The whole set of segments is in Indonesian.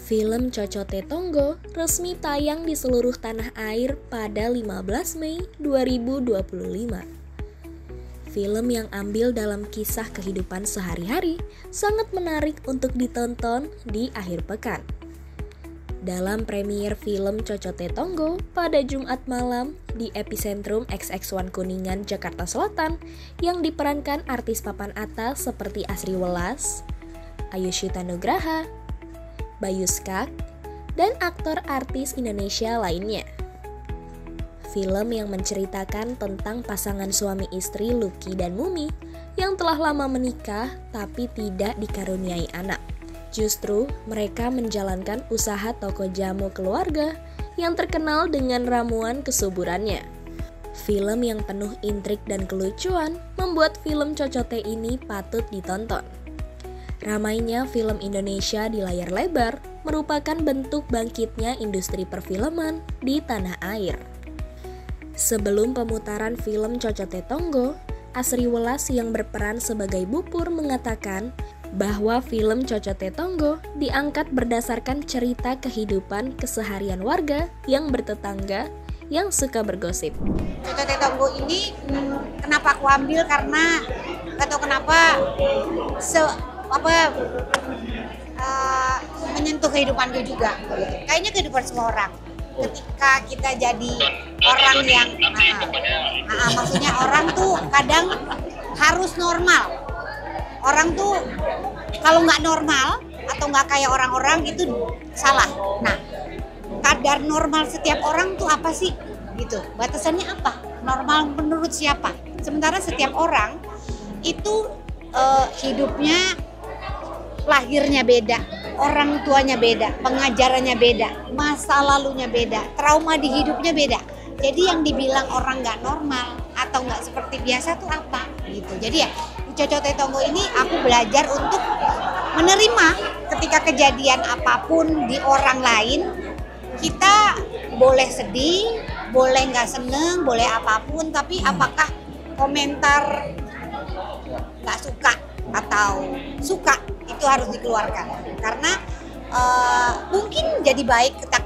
Film Cocote Tonggo resmi tayang di seluruh tanah air pada 15 Mei 2025. Film yang ambil dalam kisah kehidupan sehari-hari sangat menarik untuk ditonton di akhir pekan. Dalam premier film Cocote Tonggo pada Jumat malam di Epicentrum XX1 Kuningan, Jakarta Selatan yang diperankan artis papan atas seperti Asri Welas, Ayushita Nugraha, Bayu Skak, dan aktor artis Indonesia lainnya. Film yang menceritakan tentang pasangan suami istri Lucky dan Mumi yang telah lama menikah tapi tidak dikaruniai anak. Justru mereka menjalankan usaha toko jamu keluarga yang terkenal dengan ramuan kesuburannya. Film yang penuh intrik dan kelucuan membuat film Cocote ini patut ditonton. Ramainya film Indonesia di layar lebar merupakan bentuk bangkitnya industri perfilman di tanah air. Sebelum pemutaran film Cocote Tonggo, Asri Welas yang berperan sebagai Bupur mengatakan bahwa film Cocote Tonggo diangkat berdasarkan cerita kehidupan keseharian warga yang bertetangga yang suka bergosip. Cocote Tonggo ini kenapa aku ambil karena gak tahu kenapa menyentuh kehidupanku juga. Kayaknya kehidupan semua orang. Ketika kita jadi orang yang maksudnya orang tuh kadang harus normal. Orang tuh kalau nggak normal atau nggak kayak orang-orang itu salah. Nah, kadar normal setiap orang tuh apa sih? Gitu. Batasannya apa? Normal menurut siapa? Sementara setiap orang itu hidupnya, lahirnya beda, orang tuanya beda, pengajarannya beda, masa lalunya beda, trauma di hidupnya beda. Jadi yang dibilang orang nggak normal atau nggak seperti biasa tuh apa? Gitu. Jadi ya Cocote Tonggo ini aku belajar untuk menerima ketika kejadian apapun di orang lain, kita boleh sedih, boleh nggak seneng, boleh apapun, tapi apakah komentar nggak suka atau suka itu harus dikeluarkan. Karena mungkin jadi baik kita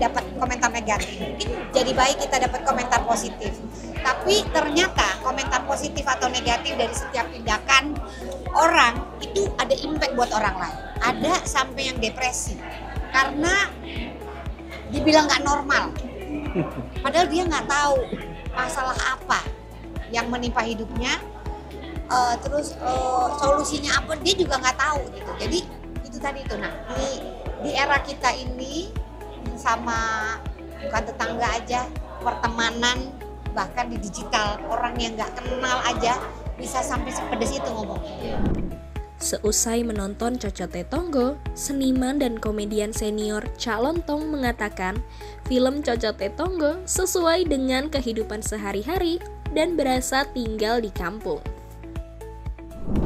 dapat komentar negatif, mungkin jadi baik kita dapat komentar positif. Tapi ternyata komentar positif atau negatif dari setiap tindakan orang itu ada impact buat orang lain. Ada sampai yang depresi karena dibilang nggak normal. Padahal dia nggak tahu masalah apa yang menimpa hidupnya, terus solusinya apa dia juga nggak tahu gitu. Jadi itu tadi itu. Nah di era kita ini sama bukan tetangga aja, pertemanan, bahkan di digital orang yang nggak kenal aja bisa sampai sepedes itu ngomongnya. Seusai menonton Cocote Tonggo, seniman dan komedian senior Cak Lontong mengatakan film Cocote Tonggo sesuai dengan kehidupan sehari-hari dan berasa tinggal di kampung.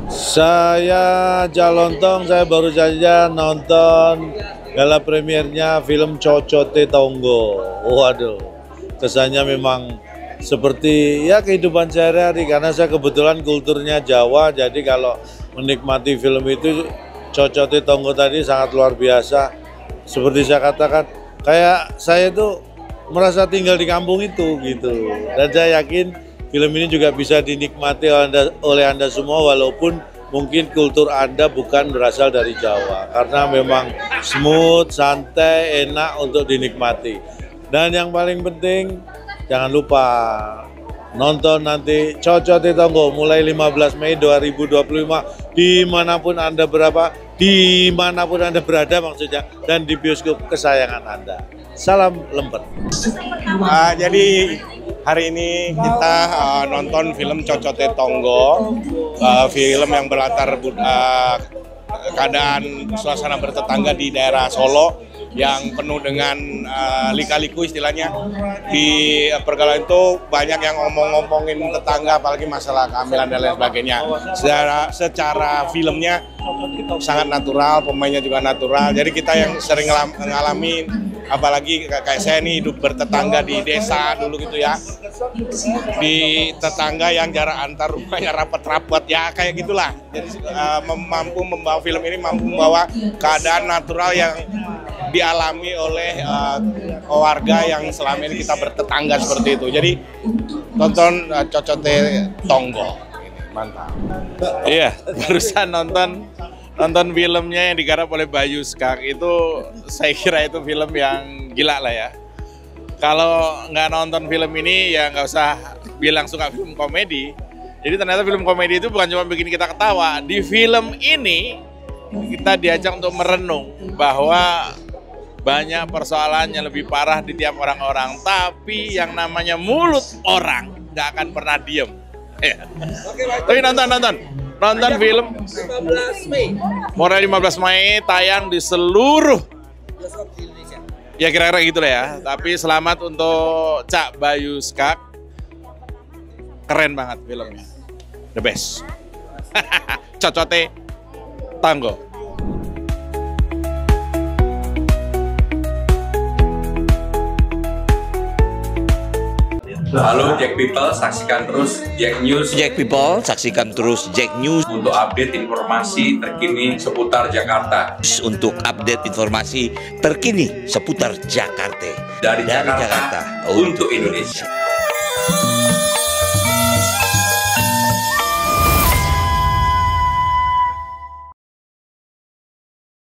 Saya Cak Lontong, saya baru saja nonton gala premiernya film Cocote Tonggo. Waduh, kesannya memang seperti ya kehidupan sehari-hari karena saya kebetulan kulturnya Jawa, jadi kalau menikmati film itu Cocote Tonggo tadi sangat luar biasa. Seperti saya katakan, kayak saya itu merasa tinggal di kampung itu gitu. Dan saya yakin film ini juga bisa dinikmati oleh Anda semua walaupun mungkin kultur Anda bukan berasal dari Jawa. Karena memang smooth, santai, enak untuk dinikmati. Dan yang paling penting jangan lupa nonton nanti Cocote Tonggo mulai 15 Mei 2025 dimanapun Anda berada maksudnya, dan di bioskop kesayangan Anda. Salam lempet. Jadi hari ini kita nonton film Cocote Tonggo, film yang berlatar keadaan suasana bertetangga di daerah Solo yang penuh dengan lika-liku istilahnya. Di pergaulan itu banyak yang ngomongin tetangga, apalagi masalah kehamilan dan lain sebagainya. Secara filmnya sangat natural, pemainnya juga natural. Jadi kita yang sering mengalami apalagi kayak saya nih hidup bertetangga di desa dulu gitu ya, di tetangga yang jarak antar rumahnya rapat-rapat ya kayak gitulah. Jadi mampu membawa film ini mampu membawa keadaan natural yang dialami oleh warga yang selama ini kita bertetangga seperti itu. Jadi tonton Cocote Tonggo, mantap. Iya, barusan nonton filmnya yang digarap oleh Bayu Skak. Itu saya kira itu film yang gila lah ya. Kalau nggak nonton film ini ya nggak usah bilang suka film komedi. Jadi ternyata film komedi itu bukan cuma bikin kita ketawa. Di film ini kita diajak untuk merenung bahwa banyak persoalan yang lebih parah di tiap orang-orang. Tapi yang namanya mulut orang nggak akan pernah diem. Ya. Tapi nonton film 15 Mei. mulai 15 Mei tayang di seluruh ya kira-kira gitu lah ya. Tapi selamat untuk Cak Bayu Skak, keren banget filmnya, the best. Cocote Tonggo. Halo Jack People, saksikan terus Jack News. Jack People, saksikan terus Jack News Untuk update informasi terkini seputar Jakarta. untuk update informasi terkini seputar Jakarta. Dari Jakarta untuk Indonesia.